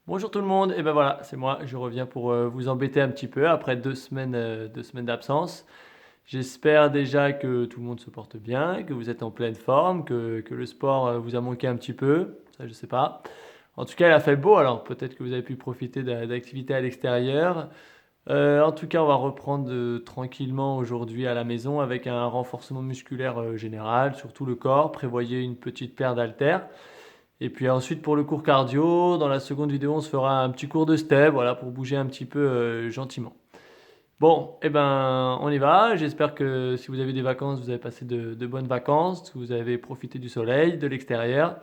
Bonjour tout le monde, et ben voilà, c'est moi, je reviens pour vous embêter un petit peu après 2 semaines d'absence. J'espère déjà que tout le monde se porte bien, que vous êtes en pleine forme, que le sport vous a manqué un petit peu, ça je sais pas. En tout cas, il a fait beau, alors peut-être que vous avez pu profiter d'activités à l'extérieur. En tout cas, on va reprendre tranquillement aujourd'hui à la maison avec un renforcement musculaire général, sur tout le corps. Prévoyez une petite paire d'haltères. Et puis ensuite pour le cours cardio, dans la seconde vidéo, on se fera un petit cours de step, voilà, pour bouger un petit peu gentiment. Bon, eh ben, on y va. J'espère que si vous avez des vacances, vous avez passé de bonnes vacances, que vous avez profité du soleil, de l'extérieur.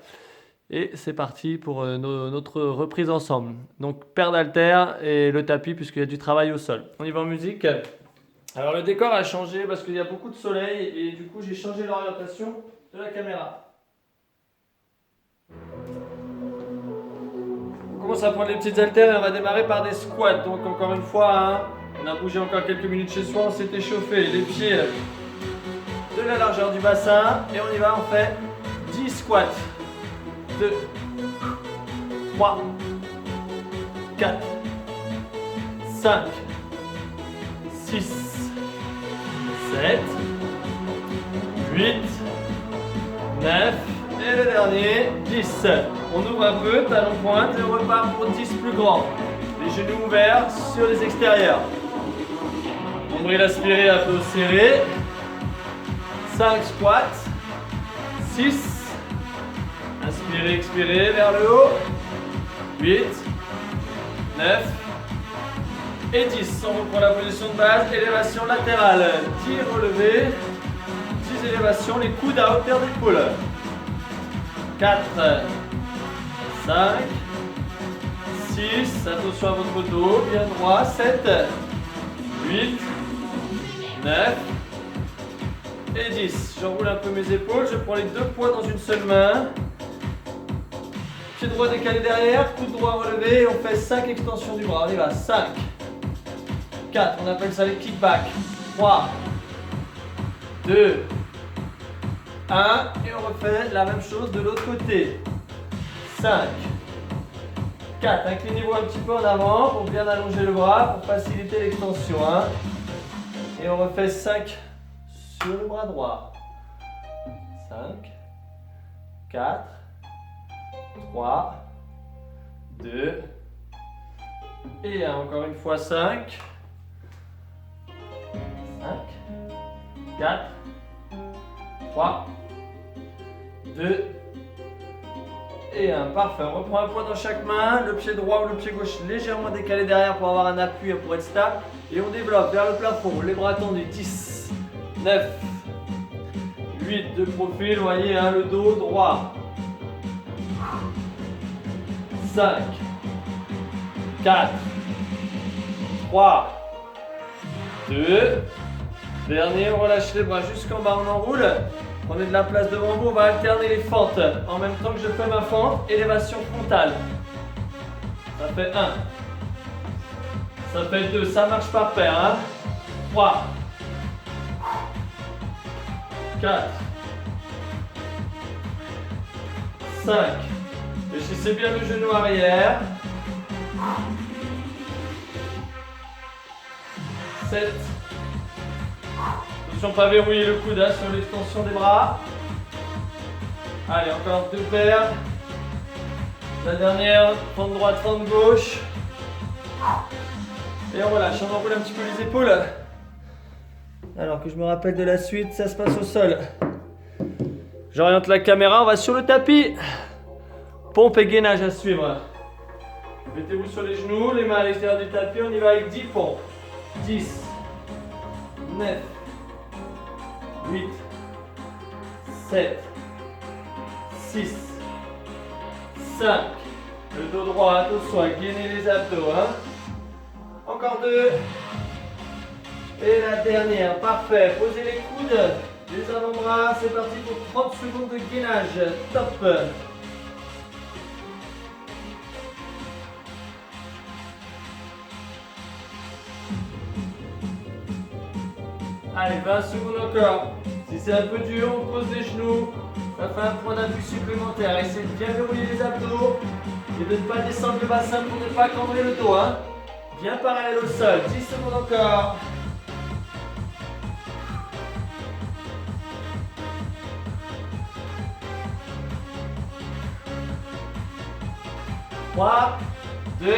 Et c'est parti pour notre reprise ensemble. Donc, paire d'haltères et le tapis, puisqu'il y a du travail au sol. On y va en musique. Alors, le décor a changé parce qu'il y a beaucoup de soleil et du coup, j'ai changé l'orientation de la caméra. On commence à prendre les petites haltères et on va démarrer par des squats. Donc encore une fois, hein, on a bougé encore quelques minutes chez soi, on s'est échauffé. Les pieds de la largeur du bassin et on y va, on fait 10 squats. 2, 3, 4, 5, 6, 7, 8, 9 et le dernier, 10. On ouvre un peu, talon pointe et on repart pour 10 plus grands. Les genoux ouverts sur les extérieurs. Nombril aspiré, abdos serrés. 5 squats. 6. Inspirez, expirez vers le haut. 8. 9. Et 10. On reprend la position de base, élévation latérale. 10 relevés. 10 élévations, les coudes à hauteur d'épaule. 4. 5, 6, attention à votre dos, bien droit, 7, 8, 9 et 10. J'enroule un peu mes épaules, je prends les deux poids dans une seule main. Pied droit décalé derrière, coude droit relevé et on fait 5 extensions du bras. On y va, 5, 4, on appelle ça les kickbacks, 3, 2, 1 et on refait la même chose de l'autre côté. 5, 4, inclinez-vous un petit peu en avant pour bien allonger le bras, pour faciliter l'extension. Hein. Et on refait 5 sur le bras droit. 5, 4, 3, 2, et 1. Encore une fois 5, 5, 4, 3, 2, et 1. Parfait. On reprend un poids dans chaque main, le pied droit ou le pied gauche légèrement décalé derrière pour avoir un appui et pour être stable. Et on développe vers le plafond, les bras tendus. 10, 9, 8 de profil, voyez, hein, le dos droit. 5, 4, 3, 2, dernier, on relâche les bras jusqu'en bas, on enroule. Prenez de la place devant vous, on va alterner les fentes. En même temps que je fais ma fente, élévation frontale. Ça fait 1. Ça fait 2, ça marche par paire. Hein. 3. 4. 5. Fléchissez bien le genou arrière. 7. Attention, pas verrouiller le coude hein, sur l'extension des bras. Allez, encore 2 paires. La dernière, fente droite, fente gauche. Et on relâche, on enroule un petit peu les épaules. Alors que je me rappelle de la suite, ça se passe au sol. J'oriente la caméra, on va sur le tapis. Pompe et gainage à suivre. Mettez-vous sur les genoux, les mains à l'extérieur du tapis, on y va avec 10 pompes. 10, 9, 8, 7, 6, 5. Le dos droit, attention à gainer les abdos. Hein. Encore 2. Et la dernière, parfait. Posez les coudes, les avant-bras. C'est parti pour 30 secondes de gainage. Top. Allez, 20 secondes encore. Si c'est un peu dur, on pose les genoux. Ça fait un point d'appui supplémentaire. Essayez de bien verrouiller les abdos. et de ne pas descendre le bassin pour ne pas cambrer le dos. Hein. Bien parallèle au sol. 10 secondes encore. 3, 2,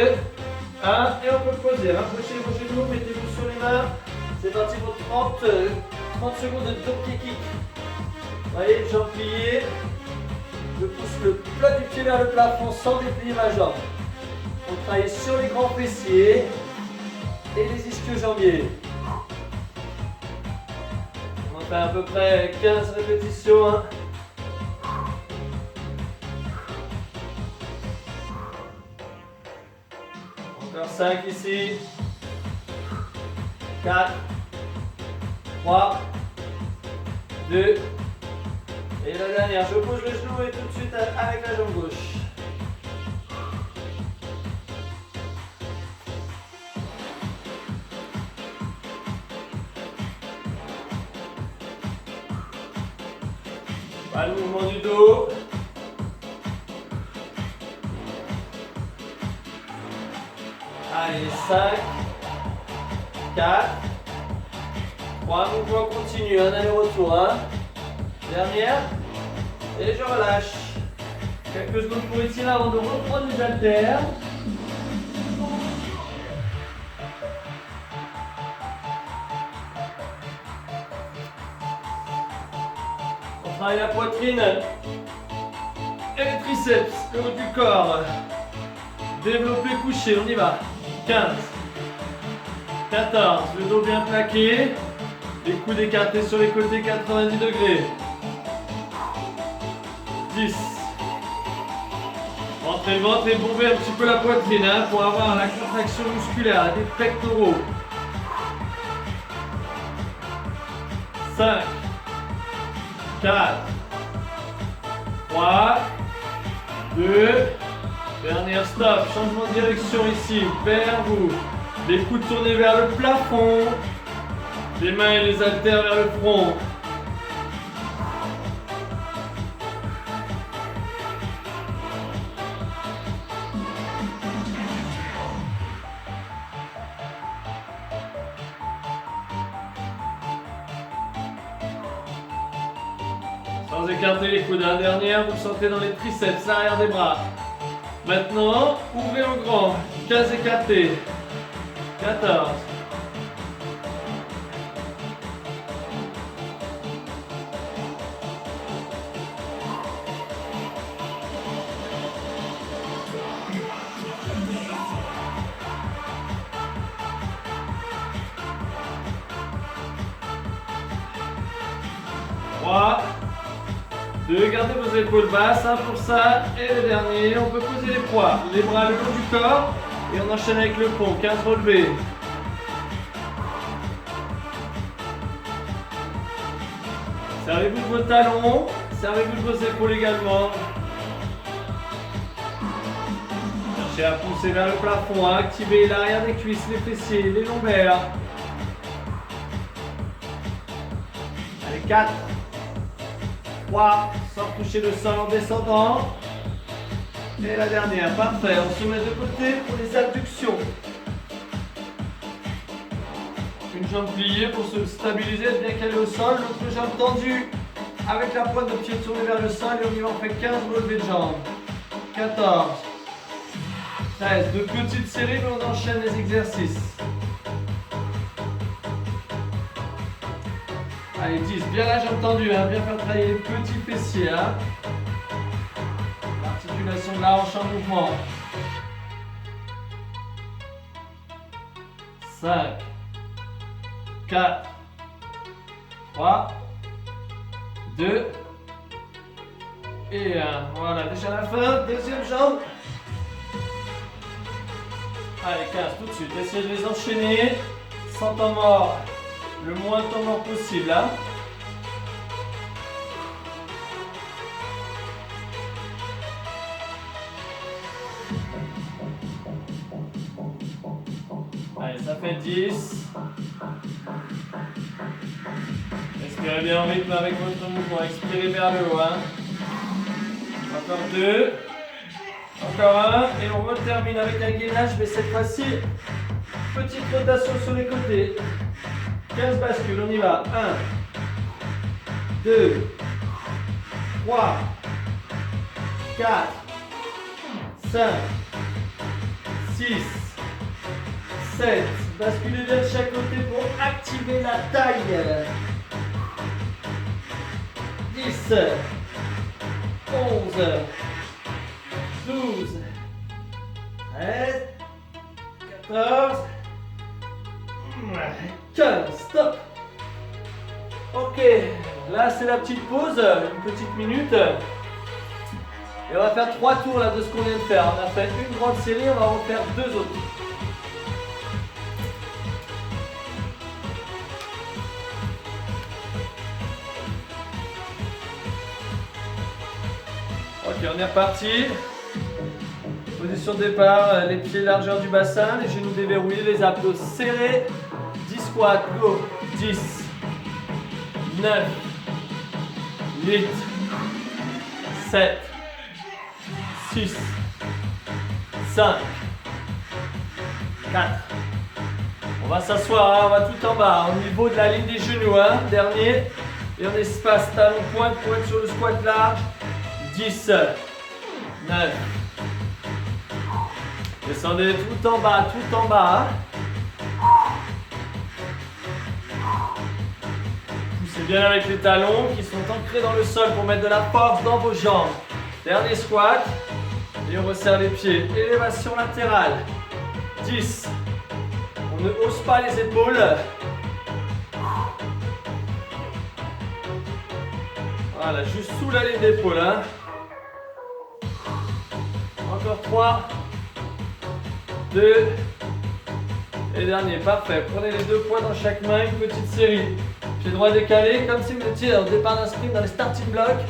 1, et on peut poser. Rapprochez vos genoux, mettez-vous sur les mains. C'est parti pour 30 secondes de donkey kick. Voyez, jambe pliée. Je pousse le plat du pied vers le plafond sans déplier ma jambe. On travaille sur les grands fessiers et les ischio-jambiers. On fait à peu près 15 répétitions. Hein. Encore 5 ici. 4, 3, 2, et la dernière. Je pose le genou et tout de suite avec la jambe gauche. Pas le mouvement du dos. Allez, 5, 4, 3, mouvement continu, un aller-retour. Hein. Dernière, et je relâche. Quelques secondes pour étirer avant de reprendre les haltères. On travaille la poitrine et les triceps, le haut du corps. Développer couché, on y va. 15, 14, le dos bien plaqué, les coudes écartés sur les côtés 90 degrés. 10. Rentrez le ventre et bombez un petit peu la poitrine hein, pour avoir la contraction musculaire des pectoraux. 5, 4, 3, 2, dernière stop, changement de direction ici, vers vous. Les coudes tournés vers le plafond, les mains et les haltères vers le front. Sans écarter les coudes, la dernière, vous le sentez dans les triceps, l'arrière des bras. Maintenant, ouvrez en grand, 15 écartés, 14. Gardez vos épaules basses, hein, pour ça. Et le dernier, on peut poser les poids. Les bras le long du corps. Et on enchaîne avec le pont. 15 relevés. Servez-vous de vos talons. Servez-vous de vos épaules également. Cherchez à pousser vers le plafond. Hein. Activez l'arrière des cuisses, les fessiers, les lombaires. Allez, 4. 3, sans toucher le sol en descendant. Et la dernière, parfait. On se met de côté pour les abductions. Une jambe pliée pour se stabiliser, bien calée au sol. L'autre jambe tendue avec la pointe de pied tournée vers le sol. Et on y va, on fait 15 relevés de jambes. 14, 13, de petites séries, mais on enchaîne les exercices. Allez, 10, bien la jambe tendue, hein, bien faire travailler les petits fessiers. Hein. L'articulation de la hanche en mouvement. 5, 4, 3, 2 et 1. Voilà, déjà la fin, deuxième jambe. Allez, 15 tout de suite. Essayez de les enchaîner sans temps mort. Le moins de temps mort possible. Hein. Allez, ça fait 10. Respirez bien en rythme avec votre mouvement. Expirez vers le haut. Hein. Encore 2. Encore un. Et on termine avec un gainage, mais cette fois-ci, petite rotation sur les côtés. 15 bascules, on y va. 1, 2, 3, 4, 5, 6, 7. Basculez bien de chaque côté pour activer la taille. 10, 11, 12, 13, 14, 15. Stop. Ok, là c'est la petite pause, une petite minute. Et on va faire 3 tours là de ce qu'on vient de faire. On a fait une grande série, on va en faire 2 autres. Ok, on est reparti. Position de départ, les pieds largeur du bassin, les genoux déverrouillés, les abdos serrés. 10 squats, go. 10, 9, 8, 7, 6, 5, 4. On va s'asseoir, hein, on va tout en bas, au niveau de la ligne des genoux. Hein, dernier. Et on espace talon pointe pour être sur le squat large. 10, 9. Descendez tout en bas, tout en bas. Poussez bien avec les talons qui sont ancrés dans le sol pour mettre de la force dans vos jambes. Dernier squat. Et on resserre les pieds. Élévation latérale. 10. On ne hausse pas les épaules. Voilà, juste sous la ligne d'épaule. Hein. Encore 3. 2. Et dernier, parfait. Prenez les 2 points dans chaque main, une petite série. Pied droit décalé, comme si vous étiez au départ d'un sprint dans les starting blocks.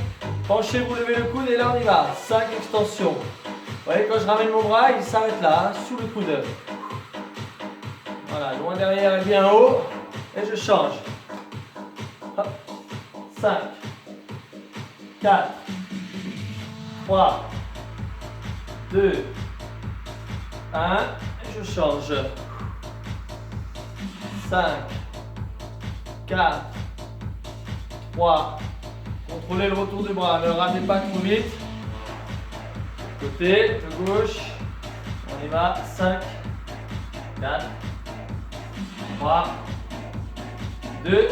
Penchez, vous levez le coude et là on y va. 5 extensions. Vous voyez, quand je ramène mon bras, il s'arrête là, hein, sous le coude. Voilà, loin derrière et bien haut. Et je change. Hop. 5, 4, 3, 2, 1. Et je change. 5, 4, 3. Contrôlez le retour du bras, ne le ramenez pas trop vite. Côté, de gauche. On y va. 5, 4, 3, 2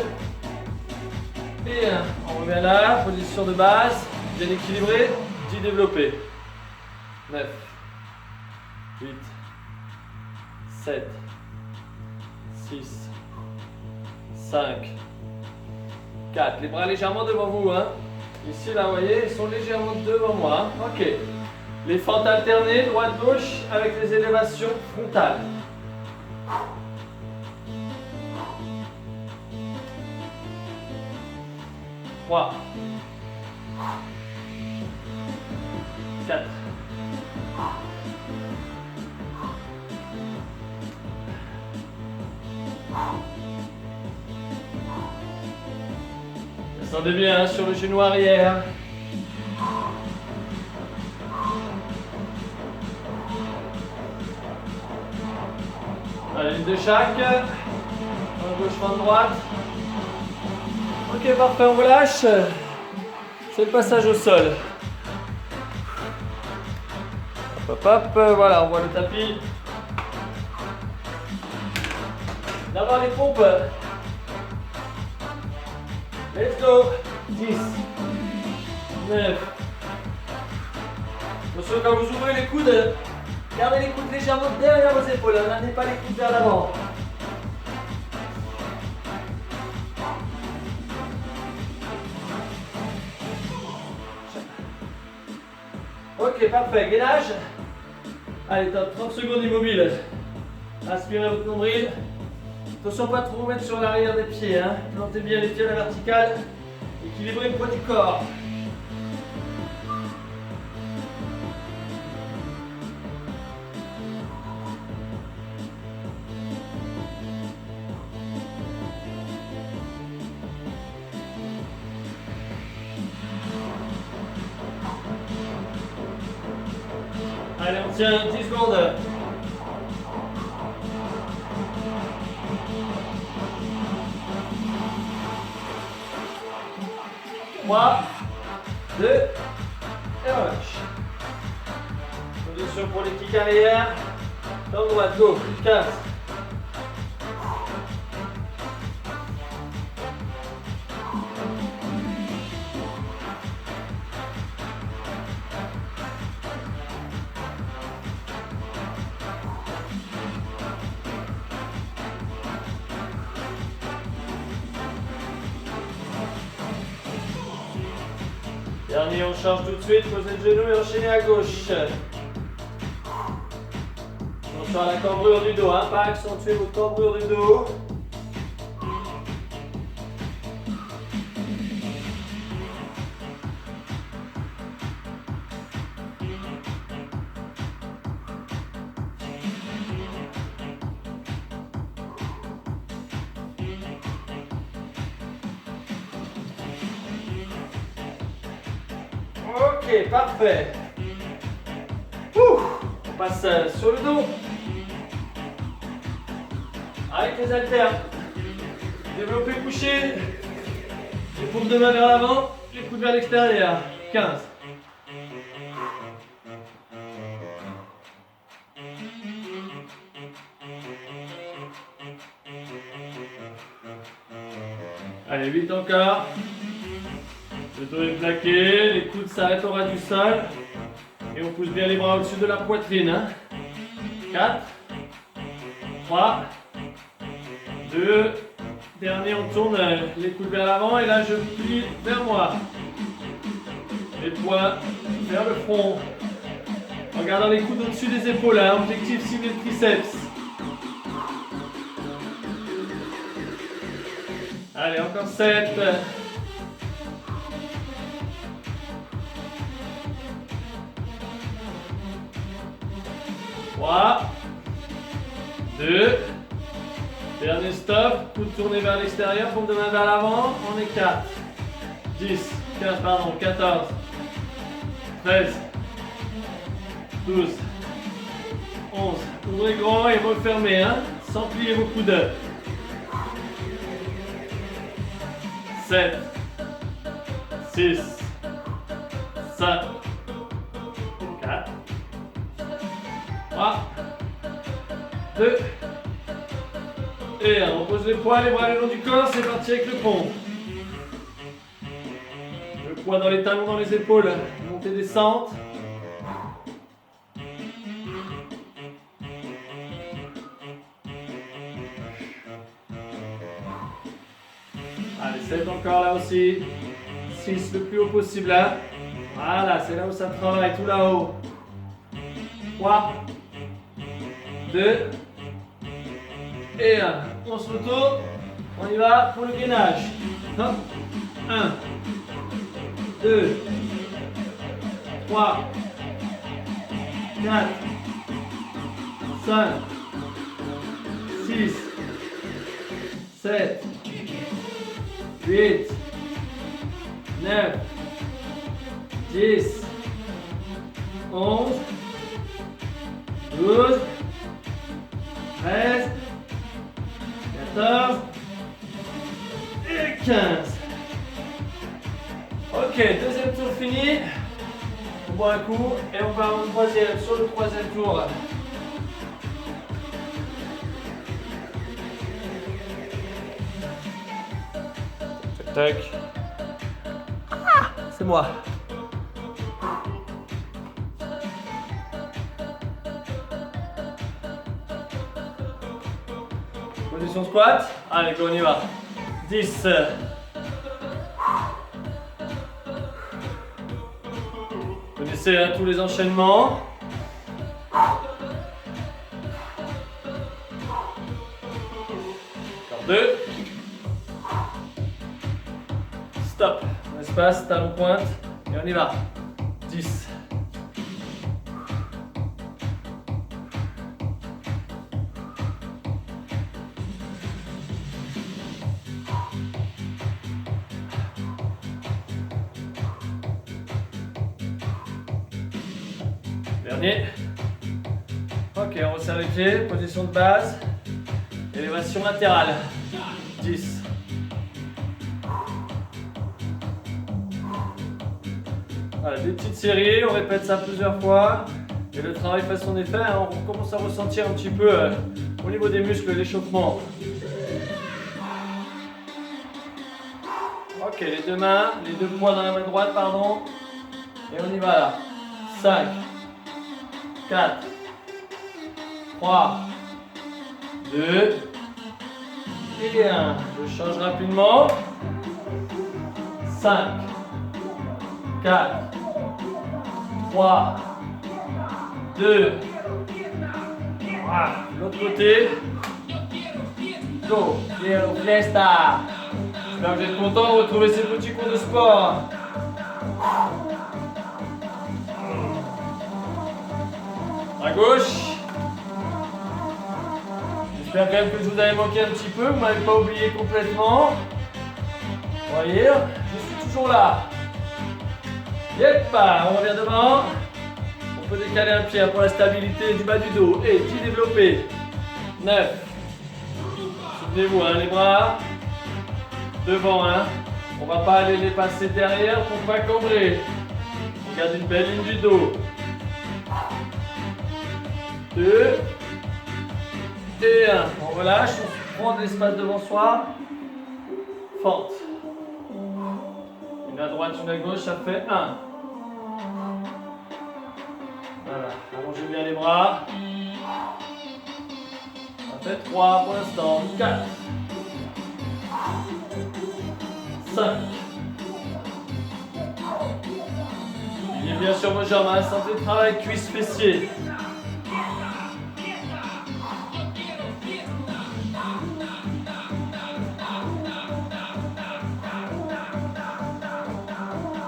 et 1. On revient là, position de base, bien équilibré, 10 développé. 9, 8, 7, 6, 5, 4. Les bras légèrement devant vous. Hein. Ici, là, vous voyez, ils sont légèrement devant moi. Hein. Ok. Les fentes alternées, droite-gauche, avec les élévations frontales. 3, 4, 'Descendez bien hein, sur le genou arrière. Allez, une de chaque. Main gauche, main droite. Ok, parfait, on relâche. C'est le passage au sol. Hop, hop, voilà, on voit le tapis. D'abord les pompes. Let's go. 10, 9. Attention, quand vous ouvrez les coudes, gardez les coudes légèrement derrière vos épaules. N'amenez pas les coudes vers l'avant. Ok, parfait. Gainage. Allez, top. 30 secondes immobile. Aspirez votre nombril. Attention, pas trop vous mettre sur l'arrière des pieds. Hein. Plantez bien les pieds à la verticale. Équilibrez le poids du corps. tient 10 secondes. 3, 2, et relâche. Position pour les kicks arrière. Dans droite, go. 15. Dernier, on change tout de suite, posez le genou et enchaînez à gauche. Attention à la cambrure du dos, hein, pas accentuer votre cambrure du dos. Ok, parfait. On passe sur le dos. Avec les haltères. Développé couché. Les paumes de main vers l'avant. Les coudes vers l'extérieur. 15. Allez, 8 encore. Le dos est plaqué, les coudes s'arrêtent au ras du sol. Et on pousse bien les bras au-dessus de la poitrine. Hein. 4, 3, 2, dernier, on tourne les coudes vers l'avant et là je plie vers moi. Les poings vers le front. En gardant les coudes au-dessus des épaules, hein. Objectif cibler le triceps. Allez, encore 7. 3, 2, dernier stop, coude tourné vers l'extérieur, paume de main vers l'avant, on est 4, 10, 15, pardon, 14, 13, 12, 11, ouvrez grand et refermez, hein, sans plier vos coudes. 7, 6, 5, 4, 3, 2, et 1. On pose les poids, les bras le long du corps, c'est parti avec le pont. Le poids dans les talons, dans les épaules, montée, descente. Allez, 7 encore là aussi. 6 le plus haut possible là. Voilà, c'est là où ça travaille, tout là-haut. 3, 2, et 1. On se retourne. On y va pour le gainage. Hop. 1, 2, 3, 4, 5, 6, 7, 8, 9, 10, 11, 12, 13, 14 et 15. Ok, deuxième tour fini. On boit un coup et on part au troisième, sur le troisième tour. Tac, tac. Ah, c'est moi. Position squat. Allez, go, on y va. 10. Vous connaissez hein, tous les enchaînements. Encore 2. Stop. On espace, talon pointe. Et on y va. 10. Dernier. Ok, on resserre les pieds, position de base. Élévation latérale. 10. Voilà, des petites séries, on répète ça plusieurs fois. Et le travail fait son effet, hein, on commence à ressentir un petit peu au niveau des muscles l'échauffement. Ok, les deux mains, les deux poings dans la main droite, pardon. Et on y va là. 5, 4, 3, 2 et 1. Je change rapidement. 5, 4, 3, 2. Voilà, l'autre côté. Go, fiesta. J'espère que vous êtes contents de retrouver ces petits cours de sport. À gauche. J'espère quand même que je vous avais manqué un petit peu, vous ne m'avez pas oublié complètement. Vous voyez, je suis toujours là. Yep, on revient devant. On peut décaler un pied pour la stabilité du bas du dos. Et 10 développés. 9. Souvenez-vous, hein, les bras devant. Hein. On ne va pas aller les passer derrière pour ne pas cambrer. On garde une belle ligne du dos. 2 et 1. On relâche, on prend de l'espace devant soi. Forte. Une à droite, une à gauche, ça fait 1. Voilà, allongez bien les bras. Ça fait 3 pour l'instant. 4. 5. Lignez bien sur vos jambes, hein. Sentez le travail cuisse fessier.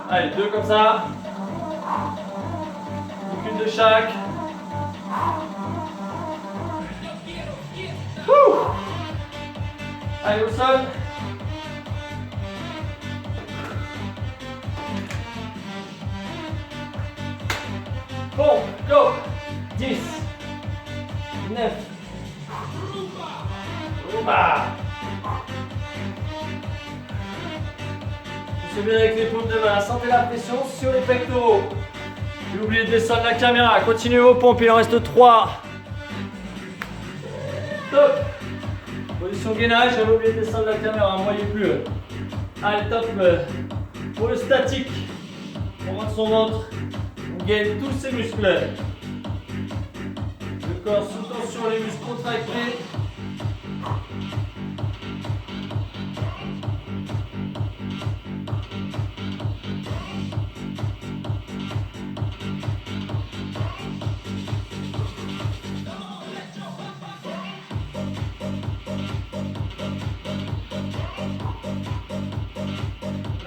Allez, 2 comme ça. Une de chaque. Ouh. Allez, au sol. Bon, go. 10. 9. Rumba. Poussez bien avec les paumes de main. Sentez la pression sur les pectoraux. J'ai oublié de descendre la caméra. Continuez vos pompes, il en reste 3. Top. Position gainage, j'avais oublié de descendre la caméra, ne voyez plus. Allez, top. Pour le statique, on rentre son ventre, on gagne tous ses muscles. Le corps sous tension, les muscles contractés.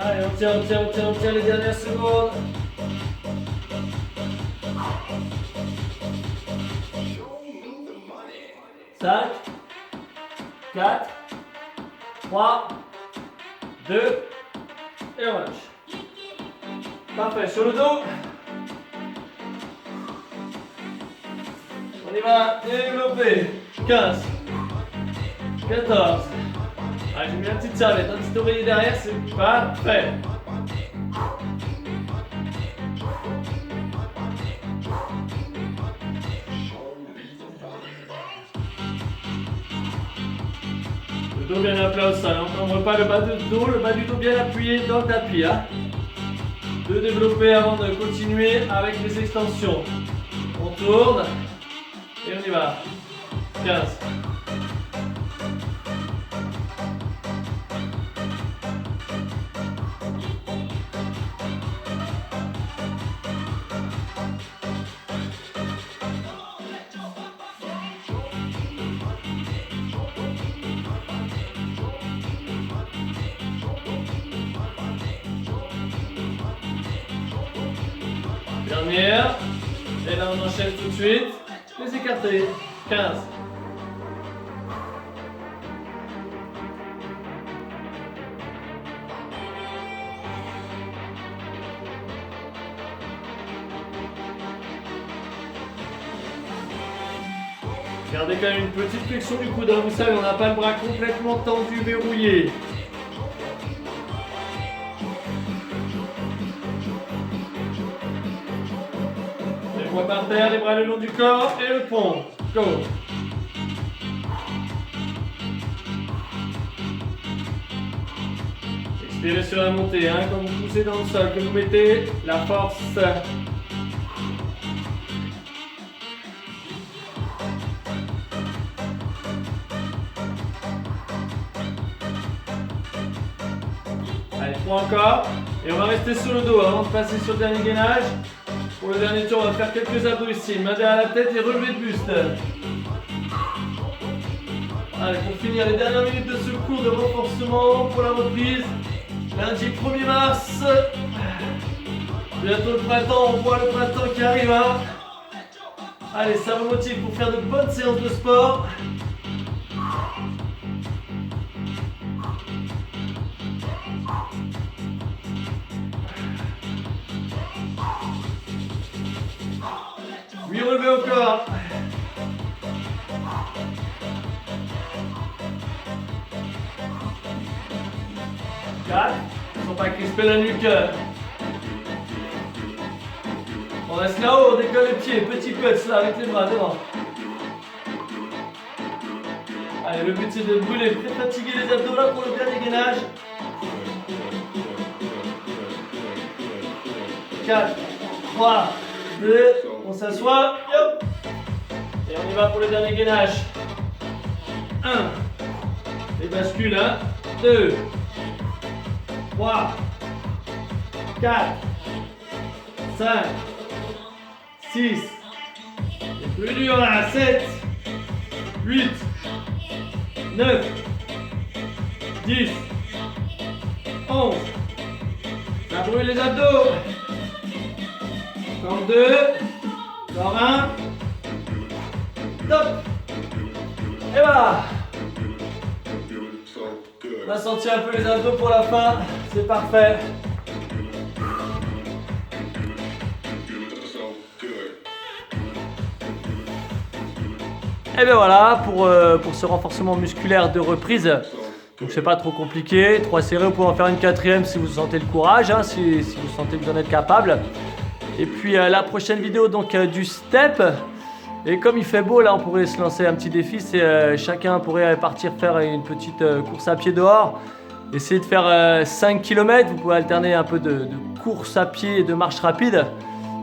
Allez, on tient les dernières secondes. Cinq, 4, 3, 2, et on lâche. Parfait, sur le dos. On y va, développer. 15, 14. Allez, j'ai mis la petite serviette, un petit oreiller derrière, c'est parfait. Le dos bien appuyé au sol, on ne pas le bas du dos, le bas du dos bien appuyé dans le tapis. Hein. De développer avant de continuer avec les extensions. On tourne et on y va. 15. Dernière. Et là on enchaîne tout de suite. Les écartés. 15. Gardez quand même une petite flexion du coude, hein. Vous savez, on n'a pas le bras complètement tendu, verrouillé. Les poings par terre, les bras le long du corps et le pont. Go. Expirez sur la montée, hein, quand vous poussez dans le sol, que vous mettez la force. Allez, 3 encore. Et on va rester sur le dos avant de passer sur le dernier gainage. Pour le dernier tour, on va faire quelques abdos ici. Main derrière la tête et relevé de buste. Allez, pour finir les dernières minutes de ce cours de renforcement pour la reprise. Lundi 1er mars. Bientôt le printemps, on voit le printemps qui arrive. Hein. Allez, ça vous motive pour faire de bonnes séances de sport. Oui, relevez encore. 4. Il ne faut pas crisper la nuque. On reste là-haut, on décolle les pieds, petit putz là avec les bras devant. Allez, le but c'est de brûler, très fatiguer les abdos là pour le dernier gainage. 4, 3, 2, on s'assoit, hop. Et on y va pour le dernier gainage. 1, et bascule, 1, 2, 3, 4, 5, 6, et plus dur là, 7, 8, 9, 10, 11, ça brûle les abdos, encore 2, encore 1, top, et voilà. On a senti un peu les abdos pour la fin, c'est parfait. Et bien voilà pour ce renforcement musculaire de reprise. Donc c'est pas trop compliqué. 3 séries, vous pouvez en faire une 4e si vous sentez le courage, hein, si vous sentez que vous en êtes capable. Et puis la prochaine vidéo donc du step. Et comme il fait beau là, on pourrait se lancer un petit défi. C'est chacun pourrait partir faire une petite course à pied dehors. Essayez de faire 5 km. Vous pouvez alterner un peu de course à pied et de marche rapide.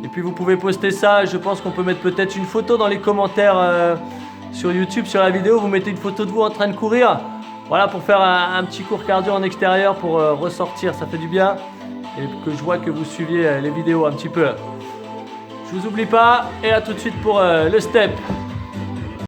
Et puis vous pouvez poster ça. Je pense qu'on peut mettre peut-être une photo dans les commentaires sur YouTube, sur la vidéo. Vous mettez une photo de vous en train de courir. Voilà, pour faire un petit cours cardio en extérieur pour ressortir. Ça fait du bien. Et que je vois que vous suiviez les vidéos un petit peu. Je vous oublie pas et à tout de suite pour le step.